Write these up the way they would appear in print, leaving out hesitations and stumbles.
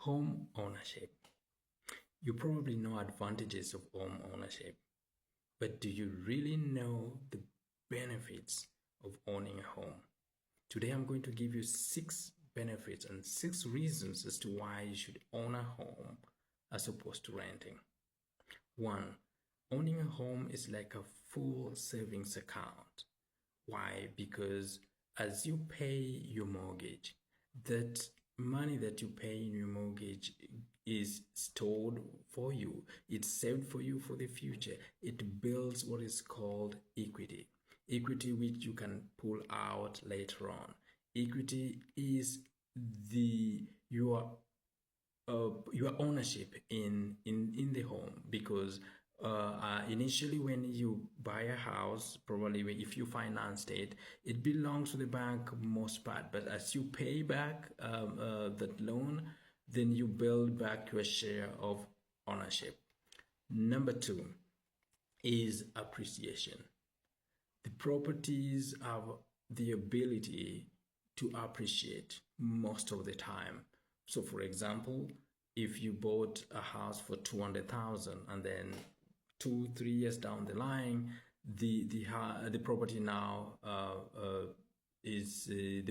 Home ownership. You probably know advantages of home ownership, but do you really know the benefits of owning a home? Today I'm going to give you 6 benefits and 6 reasons as to why you should own a home as opposed to renting. 1. Owning a home is like a full savings account. Why? Because as you pay your mortgage, that money that you pay in your mortgage is stored for you. It's saved for you for the future. It builds what is called equity. Equity which you can pull out later on. Equity is your ownership in the home, because initially when you buy a house, probably if you financed it, it belongs to the bank most part, but as you pay back that loan, then you build back your share of ownership. Number 2 is appreciation. The properties have the ability to appreciate most of the time. So for example, if you bought a house for 200,000 and then 2-3 years down the line, the property now is the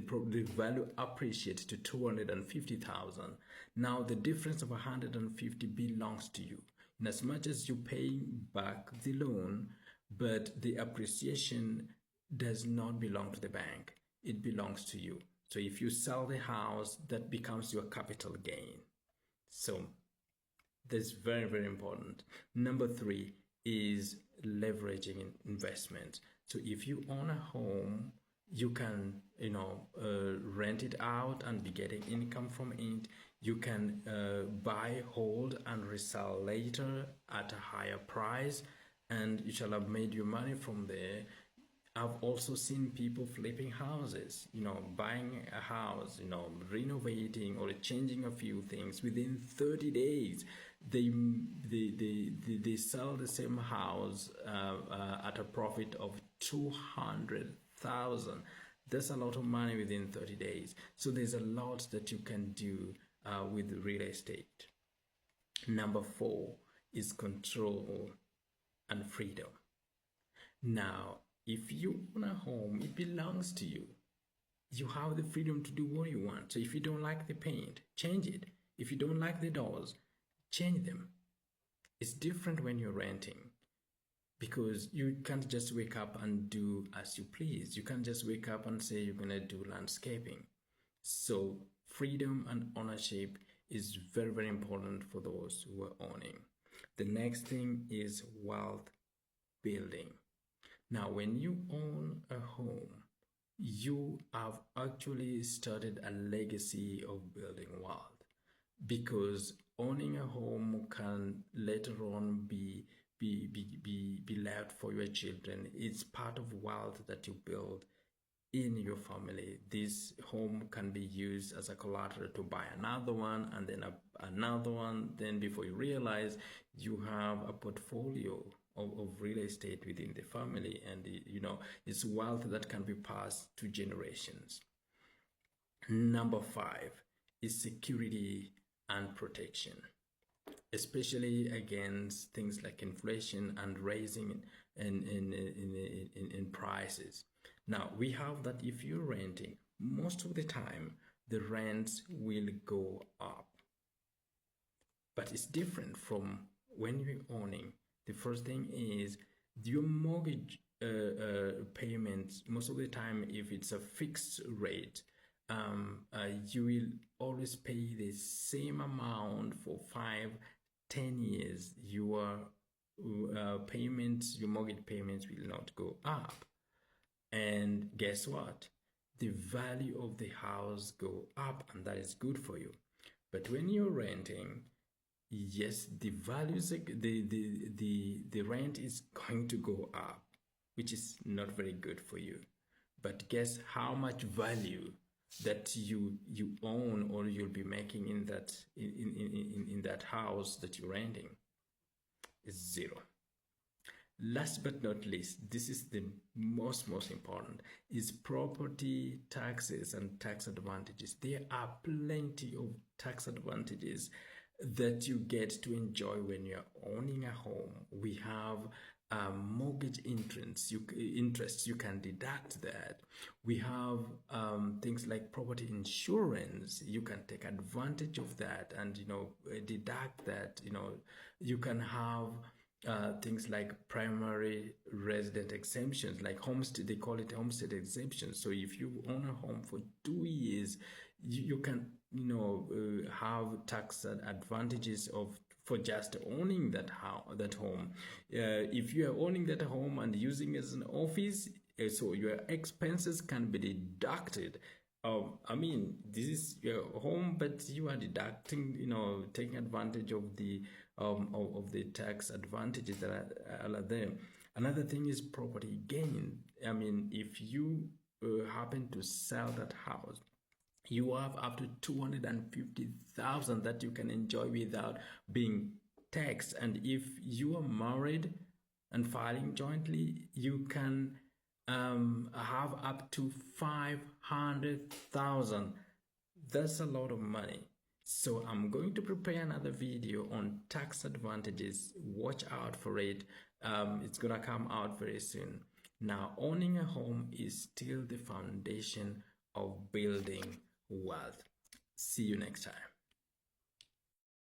value appreciates to 250,000. Now the difference of 150 belongs to you, in as much as you pay back the loan, but the appreciation does not belong to the bank. It belongs to you. So if you sell the house, that becomes your capital gain. So that's very, very important. Number 3 is leveraging investment. So if you own a home, you can rent it out and be getting income from it. You can buy, hold, and resell later at a higher price, and you shall have made your money from there. I've also seen people flipping houses, buying a house, renovating or changing a few things. Within 30 days, they sell the same house at a profit of 200,000. That's a lot of money within 30 days. So there's a lot that you can do with real estate. Number 4 is control and freedom. Now, if you own a home, it belongs to you. You have the freedom to do what you want. So if you don't like the paint, change it. If you don't like the doors, change them. It's different when you're renting, because you can't just wake up and do as you please. You can't just wake up and say you're going to do landscaping. So freedom and ownership is very, very important for those who are owning. The next thing is wealth building. Now, when you own a home, you have actually started a legacy of building wealth, because owning a home can later on be left for your children. It's part of wealth that you build in your family. This home can be used as a collateral to buy another one, and then another one. Then before you realize, you have a portfolio of real estate within the family, and it's wealth that can be passed to generations. Number 5 is security and protection, especially against things like inflation and raising in prices. Now we have that if you're renting, most of the time the rents will go up, but it's different from when you're owning. The first thing is your mortgage payments. Most of the time, if it's a fixed rate, you will always pay the same amount for 5-10 years. Your your mortgage payments will not go up. And guess what? The value of the house go up, and that is good for you. But when you're renting, yes, the values, the rent is going to go up, which is not very good for you. But guess how much value that you own or you'll be making in that house that you're renting is 0. Last but not least, this is the most important, is property taxes and tax advantages. There are plenty of tax advantages that you get to enjoy when you're owning a home. We have mortgage interest, you can deduct that. We have things like property insurance, you can take advantage of that and deduct that. You can have things like primary resident exemptions, like homestead, they call it homestead exemption. So if you own a home for 2 years, you can have tax advantages of for just owning that home. If you are owning that home and using it as an office, so your expenses can be deducted. I mean, this is your home, but you are deducting, taking advantage of the tax advantages that are there. Another thing is property gain. I mean, if you happen to sell that house, you have up to 250,000 that you can enjoy without being taxed. And if you are married and filing jointly, you can have up to 500,000. That's a lot of money. So I'm going to prepare another video on tax advantages. Watch out for it. It's gonna come out very soon. Now, owning a home is still the foundation of building wealth. See you next time.